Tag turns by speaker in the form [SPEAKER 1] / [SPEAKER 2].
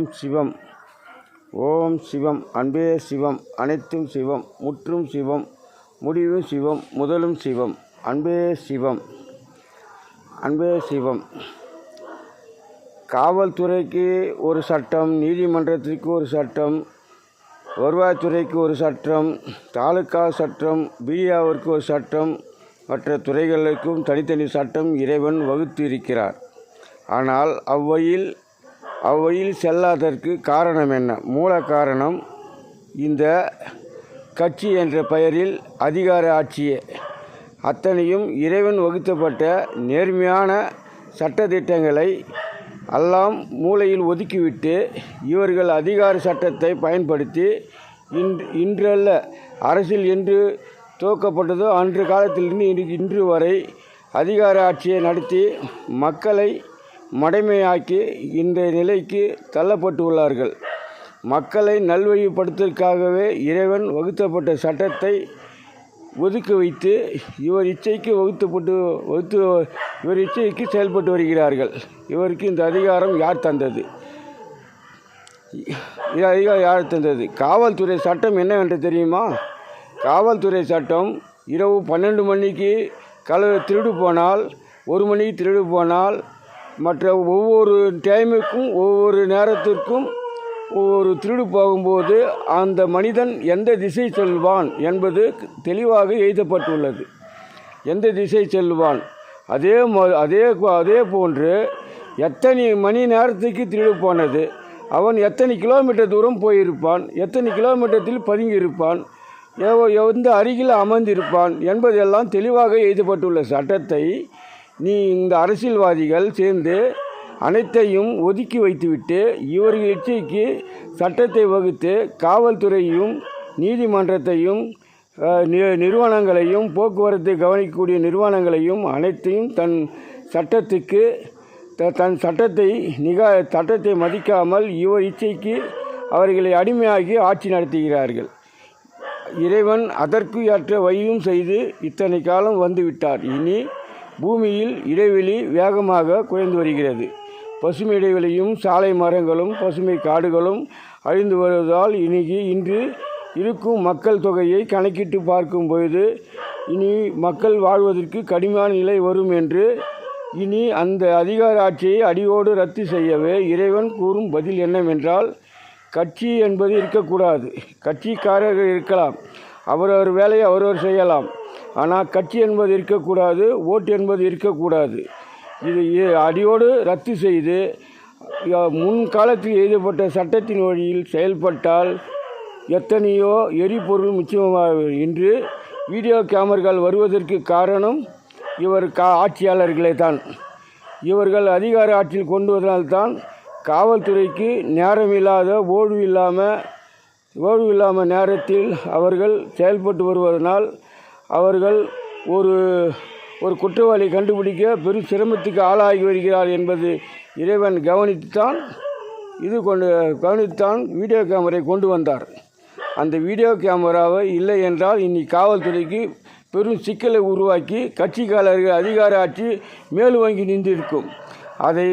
[SPEAKER 1] ஓம் சிவம். ஓம் சிவம். அன்பே சிவம். அனைத்தும் சிவம். முற்றும் சிவம். முடிவும் சிவம். முதலும் சிவம். அன்பே சிவம். அன்பே சிவம். காவல்துறைக்கு ஒரு சட்டம், நீதிமன்றத்திற்கு ஒரு சட்டம், வருவாய்த்துறைக்கு ஒரு சட்டம், தாலுகா சட்டம், பிடிஆவிற்கு ஒரு சட்டம், மற்ற துறைகளுக்கும் தனித்தனி சட்டம் இறைவன் வகுத்து இருக்கிறார். ஆனால் அவ்வழியில் செல்லாததற்கு காரணம் என்ன? மூல காரணம் இந்த கட்சி என்ற பெயரில் அதிகார ஆட்சியே. அத்தனையும் இறைவன் வகுத்தப்பட்ட நேர்மையான சட்டத்திட்டங்களை எல்லாம் மூலையில் ஒதுக்கிவிட்டு இவர்கள் அதிகார சட்டத்தை பயன்படுத்தி இன்றல்ல, அரசியல் என்று துவக்கப்பட்டதோ அன்று காலத்திலிருந்து இன்று வரை அதிகார ஆட்சியை நடத்தி மக்களை மடைமையாக்கி இந்த நிலைக்கு தள்ளப்பட்டுள்ளார்கள். மக்களை நல்வழிப்படுத்துவதற்காகவே இறைவன் வகுத்தப்பட்ட சட்டத்தை ஒதுக்கி வைத்து இவர் இச்சைக்கு இவர் இச்சைக்கு செயல்பட்டு வருகிறார்கள். இவருக்கு இந்த அதிகாரம் யார் தந்தது? யார் தந்தது? காவல்துறை சட்டம் என்னவென்று தெரியுமா? காவல்துறை சட்டம் இரவு 12 மணிக்கு திருடு போனால், 1 மணிக்கு திருடு போனால், மற்ற ஒவ்வொரு டைமுக்கும் ஒவ்வொரு நேரத்திற்கும் ஒவ்வொரு திருடு போகும்போது அந்த மனிதன் எந்த திசை செல்வான் என்பது தெளிவாக எழுதப்பட்டுள்ளது. எந்த திசை செல்வான், அதே போன்று எத்தனை மணி நேரத்துக்கு திருடு போனது, அவன் எத்தனை கிலோமீட்டர் தூரம் போயிருப்பான், எத்தனை கிலோமீட்டரில் பதுங்கியிருப்பான், எந்த அருகில் அமர்ந்திருப்பான் என்பதெல்லாம் தெளிவாக எழுதப்பட்டுள்ள சட்டத்தை இந்த அரசியல்வாதிகள் சேர்ந்து அனைத்தையும் ஒதுக்கி வைத்துவிட்டு இவர்கள் இச்சைக்கு சட்டத்தை வகுத்து காவல்துறையையும் நீதிமன்றத்தையும் நிறுவனங்களையும் போக்குவரத்தை கவனிக்கக்கூடிய நிறுவனங்களையும் அனைத்தையும் தன் சட்டத்தை மதிக்காமல் இவர் இச்சைக்கு அவர்களை அடிமையாகி ஆட்சி நடத்துகிறார்கள். இறைவன் அதற்கு ஏற்ற வழியும் செய்து இத்தனை காலம் வந்துவிட்டார். இனி பூமியில் இடைவெளி வேகமாக குறைந்து வருகிறது. பசுமை இடைவெளியும் சாலை மரங்களும் பசுமை காடுகளும் அழிந்து வருவதால் இன்று இருக்கும் மக்கள் தொகையை கணக்கிட்டு பார்க்கும் பொழுது இனி மக்கள் வாழ்வதற்கு கடுமையான நிலை வரும் என்று இனி அந்த அதிகார ஆட்சியை அடியோடு ரத்து செய்யவே இறைவன் கூறும் பதில் என்னவென்றால், கட்சி என்பது இருக்கக்கூடாது. கட்சிக்காரர்கள் இருக்கலாம், அவரவர் வேலையை அவரவர் செய்யலாம். ஆனால் கட்சி என்பது இருக்கக்கூடாது, ஓட்டு என்பது இருக்கக்கூடாது. இது அடியோடு ரத்து செய்து முன்காலத்தில் எழுதப்பட்ட சட்டத்தின் வழியில் செயல்பட்டால் எத்தனையோ எரிபொருள் மிச்சமாக. இன்று வீடியோ கேமராக்கள் வருவதற்கு காரணம் இவர் ஆட்சியாளர்களே தான். இவர்கள் அதிகார ஆட்சியில் கொண்டு வந்ததால்தான் காவல்துறைக்கு நேரமில்லாத ஓய்வு இல்லாமல் நேரத்தில் அவர்கள் செயல்பட்டு வருவதனால் அவர்கள் ஒரு குற்றவாளி கண்டுபிடிக்க பெரும் சிரமத்துக்கு ஆளாகி வருகிறார் என்பது இறைவன் கவனித்துத்தான் வீடியோ கேமரை கொண்டு வந்தார். அந்த வீடியோ கேமராவை இல்லை என்றால் இனி காவல்துறைக்கு பெரும் சிக்கலை உருவாக்கி கட்சிக்காரர்கள் அதிகார ஆட்சி மேலோங்கி நின்றிருக்கும். அதை